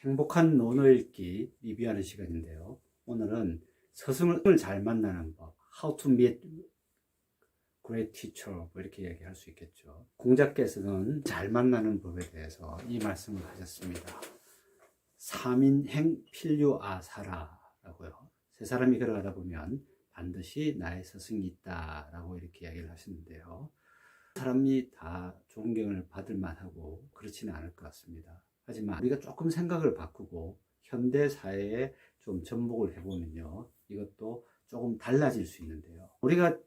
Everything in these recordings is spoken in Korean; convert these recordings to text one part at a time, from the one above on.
행복한 논어 읽기 리뷰하는 시간인데요. 오늘은 스승을 잘 만나는 법, How to meet great teacher, 뭐 이렇게 얘기할 수 있겠죠. 공자께서는 잘 만나는 법에 대해서 이 말씀을 하셨습니다. 삼인행 필류아사라라고요. 세 사람이 걸어가다 보면 반드시 나의 스승이 있다라고 이렇게 이야기를 하시는데요. 사람이 다 존경을 받을 만하고 그렇지는 않을 것 같습니다. 하지만 우리가 조금 생각을 바꾸고 현대 사회에 좀 접목을 해보면요, 이것도 조금 달라질 수 있는데요. 우리가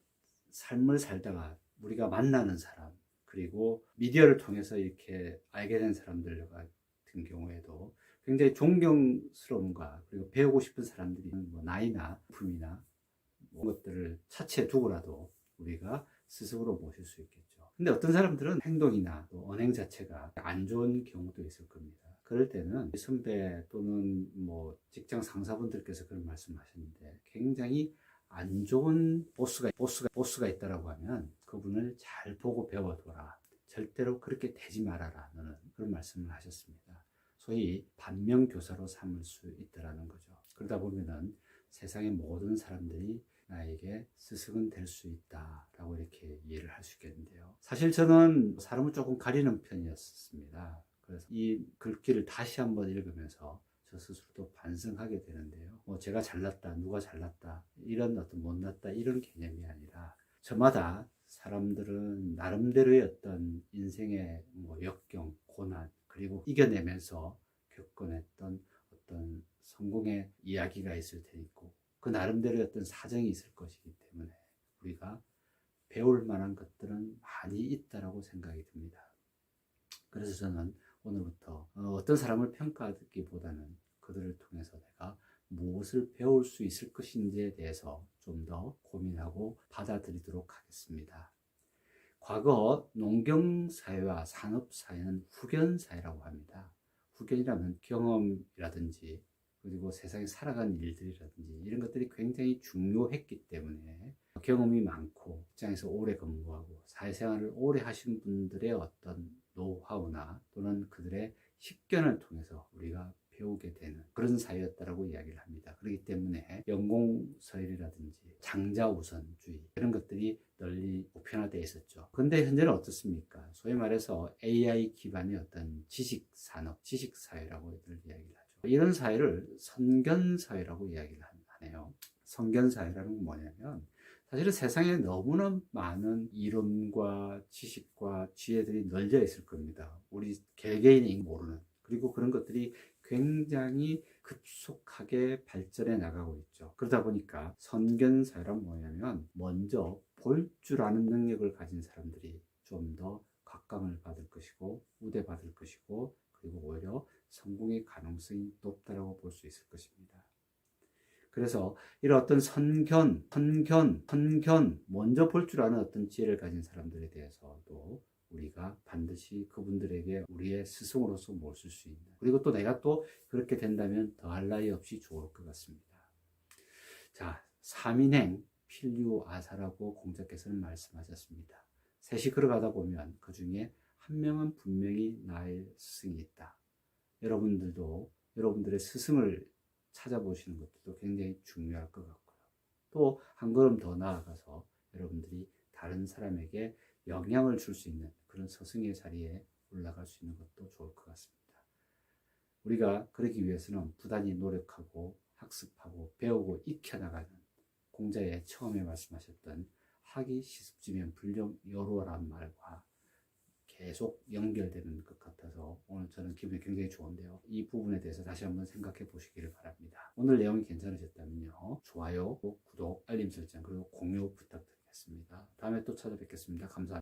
삶을 살다가 우리가 만나는 사람, 그리고 미디어를 통해서 이렇게 알게 된 사람들 같은 경우에도 굉장히 존경스러움과 그리고 배우고 싶은 사람들이 뭐 나이나 품이나 뭐 것들을 차치해 두고라도 우리가 스승으로 모실 수 있겠죠. 근데 어떤 사람들은 행동이나 또 언행 자체가 안 좋은 경우도 있을 겁니다. 그럴 때는 선배 또는 뭐 직장 상사분들께서 그런 말씀하셨는데, 굉장히 안 좋은 보스가 있다라고 하면 그분을 잘 보고 배워둬라. 절대로 그렇게 되지 말아라. 너는 그런 말씀을 하셨습니다. 소위 반면교사로 삼을 수 있다라는 거죠. 그러다 보면은 세상의 모든 사람들이 나에게 스승은 될 수 있다라고 이렇게 이해를 할 수 있겠는데요. 사실 저는 사람을 조금 가리는 편이었습니다. 그래서 이 글귀를 다시 한번 읽으면서 저 스스로도 반성하게 되는데요. 뭐 제가 잘났다, 누가 잘났다, 이런 어떤 못났다, 이런 개념이 아니라 저마다 사람들은 나름대로의 어떤 인생의 뭐 역경, 고난, 그리고 이겨내면서 겪어냈던 어떤 성공의 이야기가 있을 테니까 그 나름대로의 어떤 사정이 있을 것이기 때문에 우리가 배울 만한 것들은 많이 있다라고 생각이 듭니다. 그래서 저는 오늘부터 어떤 사람을 평가하기보다는 그들을 통해서 내가 무엇을 배울 수 있을 것인지에 대해서 좀 더 고민하고 받아들이도록 하겠습니다. 과거 농경사회와 산업사회는 후견사회라고 합니다. 후견이라면 경험이라든지 그리고 세상에 살아간 일들이라든지 이런 것들이 굉장히 중요했기 때문에 경험이 많고 직장에서 오래 근무하고 사회생활을 오래 하신 분들의 어떤 노하우나 또는 그들의 식견을 통해서 우리가 배우게 되는 그런 사회였다라고 이야기를 합니다. 그렇기 때문에 연공서열이라든지 장자우선주의 이런 것들이 널리 보편화되어 있었죠. 근데 현재는 어떻습니까? 소위 말해서 AI 기반의 어떤 지식산업, 지식사회라고 이야기를 하죠. 이런 사회를 선견사회라고 이야기를 하네요. 선견사회라는 건 뭐냐면 사실은 세상에 너무나 많은 이론과 지식과 지혜들이 널려 있을 겁니다. 우리 개개인이 모르는. 그리고 그런 것들이 굉장히 급속하게 발전해 나가고 있죠. 그러다 보니까 선견사회란 뭐냐면 먼저 볼 줄 아는 능력을 가진 사람들이 좀 더 각광을 받을 것이고 우대받을 것이고 그리고 오히려 성공의 가능성이 높다라고 볼 수 있을 것입니다. 그래서 이런 어떤 선견, 먼저 볼 줄 아는 어떤 지혜를 가진 사람들에 대해서도 우리가 반드시 그분들에게 우리의 스승으로서 모실 수 있는, 그리고 또 내가 또 그렇게 된다면 더할 나위 없이 좋을 것 같습니다. 자, 삼인행 필유아사라고 공자께서는 말씀하셨습니다. 셋이 걸어가다 보면 그 중에 한 명은 분명히 나의 스승이 있다. 여러분들도 여러분들의 스승을 찾아보시는 것도 굉장히 중요할 것 같고요. 또 한 걸음 더 나아가서 여러분들이 다른 사람에게 영향을 줄 수 있는 그런 스승의 자리에 올라갈 수 있는 것도 좋을 것 같습니다. 우리가 그러기 위해서는 부단히 노력하고 학습하고 배우고 익혀나가는, 공자의 처음에 말씀하셨던 하기 시습지면 불령여로라는 말과 계속 연결되는 것 같아서 오늘 저는 기분이 굉장히 좋은데요. 이 부분에 대해서 다시 한번 생각해 보시기를 바랍니다. 오늘 내용이 괜찮으셨다면요, 좋아요, 구독, 알림 설정, 그리고 공유 부탁드리겠습니다. 다음에 또 찾아뵙겠습니다. 감사합니다.